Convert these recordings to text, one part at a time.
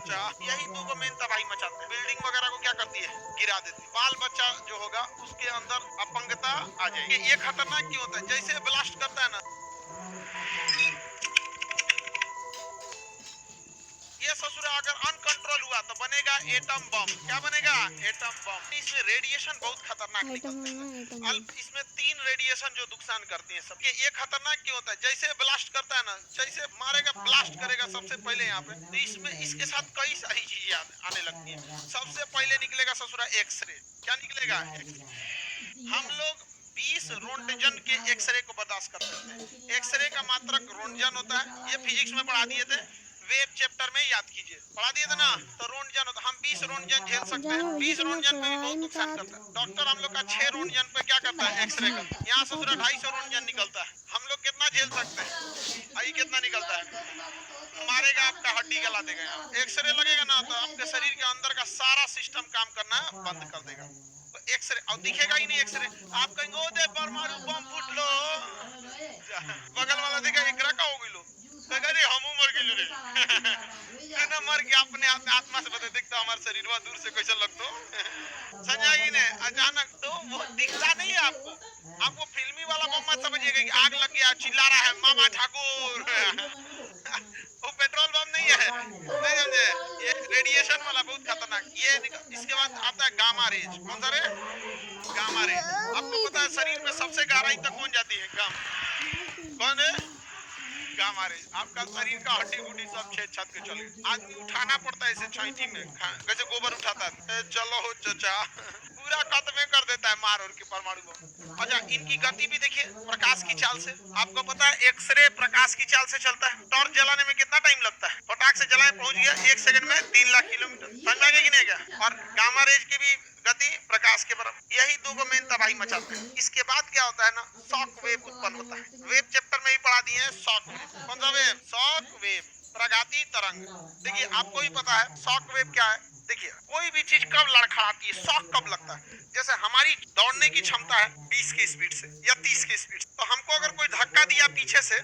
चचा, यही दो मेन तबाही मचाते हैं। बिल्डिंग वगैरह को क्या करती है, गिरा देती है। बाल बच्चा जो होगा उसके अंदर अपंगता आ जाएगी। ये खतरनाक क्यों होता है, जैसे ब्लास्ट करता है ना, ये ससुरा अगर अनकंट्रोल हुआ तो बनेगा एटम बम। क्या बनेगा, एटम बम। इसमें रेडिएशन बहुत खतरनाक निकलते हैं। इसमें 3 रेडिएशन जो नुकसान करती हैं सब। ये खतरनाक क्यों होता है, जैसे ब्लास्ट करता है ना, जैसे मारेगा ब्लास्ट करेगा सबसे पहले यहाँ पे, तो इसमें इसके साथ कई सारी चीजें आने लगती है। सबसे पहले निकलेगा ससुरा एक्सरे। क्या निकलेगा, हम लोग 20 रोंटजन के एक्सरे को बर्दाश्त कर सकते हैं। एक्सरे का मात्रक रोंटजन होता है, ये फिजिक्स में पढ़ा दिए थे, वेब चैप्टर में याद कीजिए, पढ़ा दिए थे ना। तो रोंटजन होता है, हम 20 रोंटजन झेल सकते हैं। 20 रोंटजन में भी बहुत नुकसान करता है। डॉक्टर हम लोग का 6 रोंटजन पे क्या करता है, एक्सरे का। यहाँ से 250 रोंटजन निकलता है, हम लोग कितना झेल सकते हैं, आई कितना निकलता है, मारेगा आपका, हड्डी गला देगा। यहाँ एक्सरे लगेगा ना तो आपके शरीर के अंदर का सारा सिस्टम काम करना बंद कर देगा। तो एक्सरे और दिखेगा ही नहीं एक्सरे। आप कहेंगे ओ दे परमाणु बम फुटलो, बगल वाला देखा एकरा का हो गइलो, कहेगा रे हमहू मर गेल रे ना, मर के अपने आत्मा से बता देखता हमारा शरीर वह दूर से कैसे लगतो संजय ने अचानक। तो वो दिखता नहीं है आपको, आपको फिल्मी वाला बम मत समझिएगा कि आग लग गया चिल्ला रहा है मामा ठाकुर वो पेट्रोल बम नहीं है, नहीं समझे। ये रेडिएशन वाला बहुत खतरनाक। ये इसके बाद आता है गामा रेज। कौन सा रे, गामा रेज। आपको पता है शरीर में सबसे गहराई तक कौन जाती है, कौन है, गामा रेज। आपका शरीर का हड्डी गुड्डी सब छेद छाद के चले। आदमी उठाना पड़ता है इसे छैठी में, कैसे गोबर उठाता है, चलो हो चचा पूरा खत्म कर देता है मार और के परमाणु बम। अच्छा इनकी गति भी देखिए प्रकाश की चाल से। आपको पता है एक्सरे प्रकाश की चाल से चलता है। टॉर्च जलाने में कितना टाइम लगता है, फटाक से जलाए पहुंच गया 1 सेकंड में 3 लाख किलोमीटर, समझ में आ गया कि नहीं गया। और गामा रेज की भी गति प्रकाश के बराबर। यही दो मेन तबाही मचाते हैं। इसके बाद क्या होता है ना, शॉक वेव उत्पन्न होता है। वेव चैप्टर में ही पढ़ा दिए हैं शॉक वेव। कौन सा वेव, शॉक वेव, प्रगाति तरंग। देखिए आपको ही पता है शॉक वेव क्या है। देखिए कोई भी चीज कब लड़खड़ाती है, शॉक कब लगता है, जैसे हमारी दौड़ने की क्षमता है 20 के स्पीड से या 30 के स्पीड से, तो हमको अगर कोई धक्का दिया पीछे से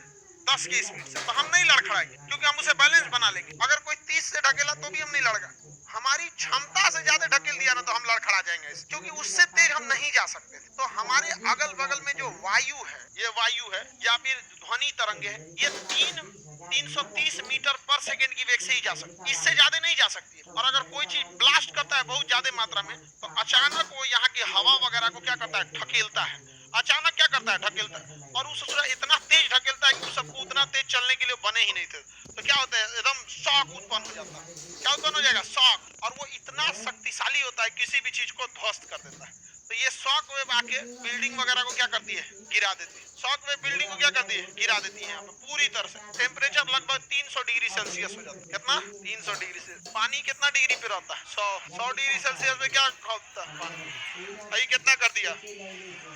10 के स्पीड से तो हम नहीं लड़खड़ाएंगे, क्योंकि हम उसे बैलेंस बना लेंगे। अगर कोई 30 से ढकेला तो भी हम नहीं लड़गा। हमारी क्षमता से ज्यादा ढकेल दिया ना तो हम लड़खड़ा जाएंगे, क्योंकि उससे तेज हम नहीं जा सकते। तो हमारे अगल बगल में जो वायु है, ये वायु है या फिर ध्वनि तरंगे है, ये 330 मीटर पर सेकेंड की वेग से ही जा सकती है, इससे ज्यादा नहीं जा सकती है। और अगर कोई चीज ब्लास्ट करता है बहुत ज्यादा मात्रा में तो अचानक वो यहाँ की हवा वगैरह को क्या करता है, ढकेलता है। अचानक क्या करता है, ढकेलता है। और उस इतना तेज ढकेलता है कि उस सबको उतना तेज चलने के लिए बने ही नहीं थे। तो क्या होता है, एकदम शॉक उत्पन्न हो जाता है। क्या उत्पन्न हो जाएगा, शॉक। और वो इतना शक्तिशाली होता है किसी भी चीज को ध्वस्त कर देता है। तो ये शॉक वेव आके बिल्डिंग वगैरह को क्या करती है, गिरा देती है। शॉक वेव बिल्डिंग को क्या करती है, गिरा देती है। यहाँ पे पूरी तरह से टेम्परेचर लगभग 300 डिग्री सेल्सियस हो जाता है। कितना, 300 डिग्री से। पानी कितना डिग्री पे रहता है, 100 डिग्री सेल्सियस में क्या होता है पानी, यही कितना कर दिया।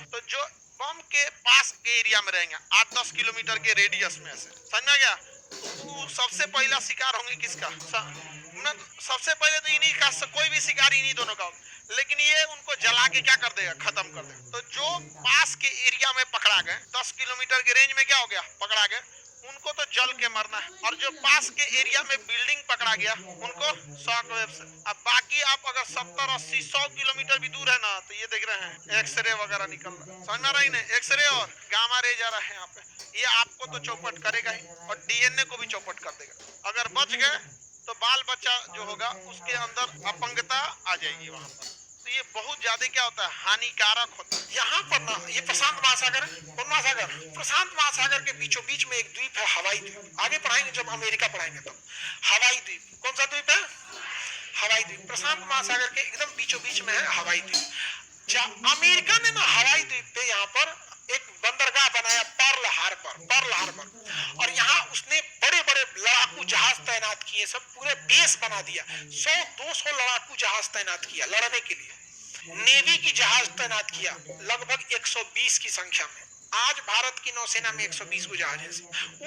तो जो बम के पास के एरिया में रहेंगे 8-10 किलोमीटर के रेडियस में ऐसे, समझ गया, तो सबसे पहला शिकार होंगे किसका, सबसे पहले तो इन्हीं का, कोई भी शिकार इन्हीं दोनों का, लेकिन ये उनको जला के क्या कर देगा, खत्म कर देगा। तो जो पास के एरिया में पकड़ा गए 10 किलोमीटर के रेंज में क्या हो गया, पकड़ा गए, उनको तो जल के मरना है। और जो पास के एरिया में बिल्डिंग पकड़ा गया उनको शॉक वेव से। अब बाकी आप अगर 70, 80, 100 किलोमीटर भी दूर है ना, तो ये देख रहे हैं एक्सरे वगैरह निकल रहा है, समझ में रही ना, एक्सरे और गामा रे जा रहा है यहाँ पे। ये आपको तो चौपट करेगा ही और डीएनए को भी चौपट कर देगा। अगर बच गए तो बाल बच्चा जो होगा उसके अंदर अपंगता आ जाएगी वहां पर। तो ये बहुत ज्यादा क्या होता है, हानिकारक होता है। यहाँ पर ना, ये प्रशांत महासागर, कौन महासागर, प्रशांत महासागर के बीचों बीच में एक द्वीप है, हवाई द्वीप। आगे पढ़ाएंगे जब अमेरिका पढ़ाएंगे तो। हवाई द्वीप, कौन सा द्वीप है, हवाई द्वीप। प्रशांत महासागर के एकदम बीचों बीच में है हवाई द्वीप। अमेरिका ने ना हवाई द्वीप पे यहाँ पर एक बंदरगाह बनाया, पर्ल हार्बर। और यहाँ उसने बड़े बड़े लड़ाकू जहाज तैनात किए, सब पूरे बेस बना दिया। 100-200 लड़ाकू जहाज तैनात किया लड़ने के लिए। नेवी की जहाज तैनात किया लगभग 120 की संख्या में। आज भारत की नौसेना में 120 को जहाज है।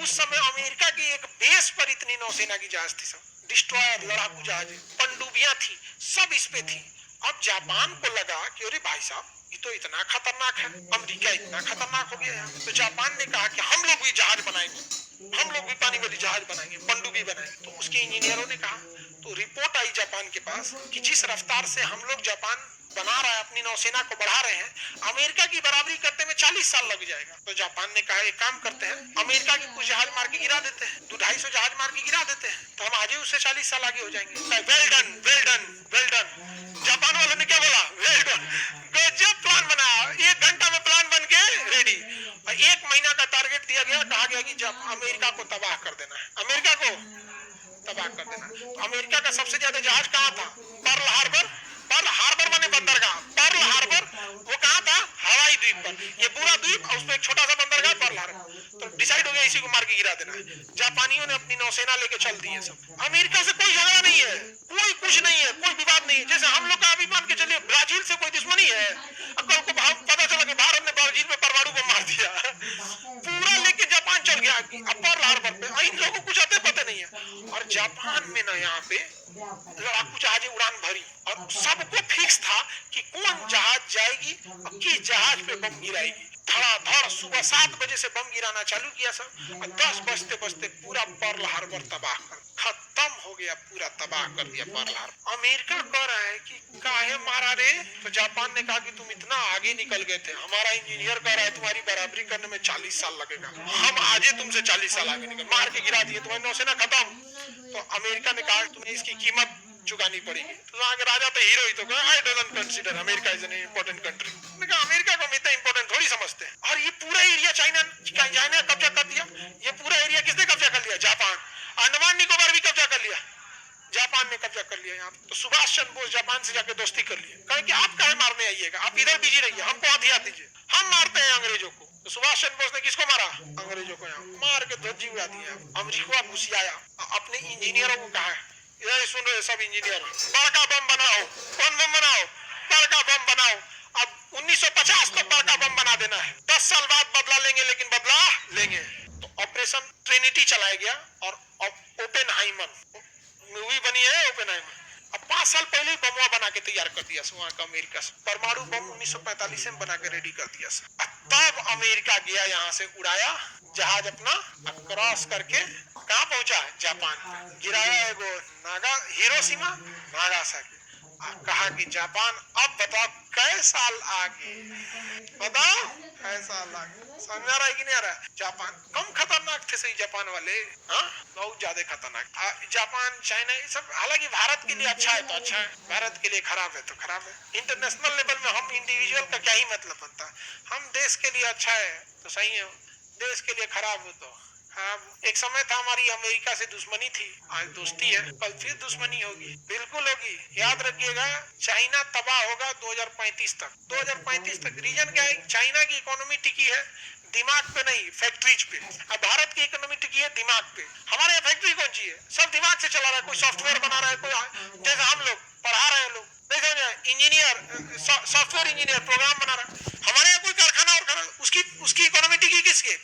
उस समय अमेरिका की एक बेस पर इतनी नौसेना की जहाज थी, सब डिस्ट्रॉयर, लड़ाकू जहाज, पनडुब्बियां थी, सब इस पे थी। अब जापान को लगा कि अरे भाई साहब ये तो इतना खतरनाक है, अमेरिका इतना खतरनाक हो गया है। तो जापान ने कहा कि हम लोग भी जहाज बनाएंगे, हम लोग भी पानी वाली जहाज बनाएंगे, पनडुब्बी बनाएंगे। तो उसके इंजीनियरों ने कहा तो रिपोर्ट आई जापान के पास कि जिस रफ्तार से हम लोग जापान बना रहा है, अपनी नौसेना को बढ़ा रहे हैं, अमेरिका की बराबरी करने में 40 साल लग जाएगा। तो जापान ने कहा एक काम करते हैं, अमेरिका के कुछ जहाज मार के गिरा देते हैं, 200-250 जहाज मार के गिरा देते हैं, तो हम आज ही उससे 40 साल आगे हो जाएंगे। Well done, well done, well done. Japan वालों ने क्या बोला? Well done. गजब प्लान बनाया, 1 घंटा में प्लान बन के रेडी। 1 महीना का टारगेट दिया गया, कहा गया कि जब अमेरिका को तबाह कर देना है, अमेरिका को तबाह कर देना। तो अमेरिका का सबसे ज्यादा जहाज कहाँ था? Pearl Harbor. पर्ल हार्बर माने बंदरगाह, पर्ल हार्बर वो कहाँ था? हवाई द्वीप पर। ये पूरा द्वीप और उसमें एक छोटा सा बंदरगाह पर्ल हार्बर। तो डिसाइड हो गया इसी को मार के गिरा देना है। जापानियों ने अपनी नौसेना लेके चल दी है सब। अमेरिका से कोई झगड़ा नहीं है, कोई कुछ नहीं है, कोई विवाद नहीं है। जैसे हम लोग का अभी मान के चलिए ब्राजील से कोई दुश्मनी है, कल को पता चला कि भारत ने ब्राजील में परमाणु बम मार दिया, पूरा लेके जापान चल गया पर्ल हार्बर पे। इन लोगों को कुछ अते पता नहीं है। और जापान में ना यहाँ पे लड़ाकू जहाज उड़ान भरी और सबको फिक्स था कि कौन जहाज जाएगी और किस जहाज पे बम गिराएगी। धड़ाधड़ सुबह 7 बजे से बम गिराना चालू किया सब, और 10 बजते बजते पूरा पर्ल हार्बर तबाह कर खत्म हो गया, पूरा तबाह कर दिया पर्ल हार्बर। अमेरिका कह रहा है कि काहे मारा रे? तो जापान ने कहा कि तुम इतना आगे निकल गए थे, हमारा इंजीनियर कह रहा है तुम्हारी बराबरी करने में 40 साल लगेगा, हम आज ही तुमसे 40 साल आगे निकल, मार के गिरा दिए, तुम्हारी नौसेना खत्म। तो अमेरिका ने कहा तुम्हें इसकी कीमत चुकानी पड़ेगी। तो वहाँ के राजा तो हीरो ही तो कहा, I don't consider America is an important country. मैंने कहा अमेरिका को हम इतना इंपॉर्टेंट थोड़ी समझते हैं। और ये पूरा एरिया चाइना कब्जा कर दिया। ये पूरा एरिया किसने कब्जा कर लिया? जापान। अंडमान निकोबार भी कब्जा कर लिया, जापान ने कब्जा कर लिया यहाँ। तो सुभाष चंद्र बोस जापान से जाके दोस्ती कर लिए, कहे कि आप काहे मारने आइएगा, आप इधर बिजी रहिए, हमको हथियार दीजिए, हम मारते हैं अंग्रेजों को। तो सुभाष चंद्र बोस ने किसको मारा? अंग्रेजों को। यहाँ मार के धज्जी उड़ा दिया। अमेरिका घुसियाया, अपने इंजीनियरों को कहा इधर सुन रहे सब इंजीनियर, बड़का बम बनाओ। कौन बम बनाओ? बड़का बम बनाओ। अब 1950 तक बड़का बम बना देना है, 10 साल बाद बदला लेंगे, लेकिन बदला लेंगे। तो ऑपरेशन ट्रिनिटी चलाया गया और ओपेनहाइमर मूवी बनी है, ओपेनहाइमर। अब 5 साल पहले ही बमवा बना के तैयार कर दिया वहां का अमेरिका से। परमाणु बम 1945 में बना के रेडी कर दिया। तब अमेरिका गया, यहाँ से उड़ाया जहाज अपना, क्रॉस करके कहाँ पहुंचा? जापान। गिराया एगो नागा, हिरोशिमा नागासाकी। कहा कि जापान अब बताओ कै साल आगे, बताओ कै साल आगे। समझ आ रहा है कि नहीं आ रहा है? जापान कम खतरनाक थे सही जापान वाले, हाँ बहुत ज्यादा खतरनाक। जापान, चाइना, ये सब हालांकि भारत के लिए अच्छा है तो अच्छा है, भारत के लिए खराब है तो खराब है। इंटरनेशनल लेवल में हम इंडिविजुअल का क्या ही मतलब बनता। हम देश के लिए अच्छा है तो सही है, देश के लिए खराब हो तो खराब। एक समय था हमारी अमेरिका से दुश्मनी थी, आज दोस्ती है, कल फिर दुश्मनी होगी, बिल्कुल होगी। याद रखिएगा, चाइना तबाह होगा 2035 तक। 2035 तक रीजन क्या है? चाइना की इकोनॉमी टिकी है दिमाग पे नहीं, फैक्ट्रीज पे। अब भारत की इकोनॉमी टिकी है दिमाग पे। हमारे यहाँ फैक्ट्री कौन सी है? सब दिमाग से चला रहा है। कोई सॉफ्टवेयर बना रहा है, कोई जैसे हम लोग पढ़ा रहे हैं, लोग नहीं समझ, इंजीनियर सॉफ्टवेयर इंजीनियर प्रोग्राम बना रहा है। हमारे यहाँ कोई कारखाना और उसकी इकोनॉमी टिकी किसके?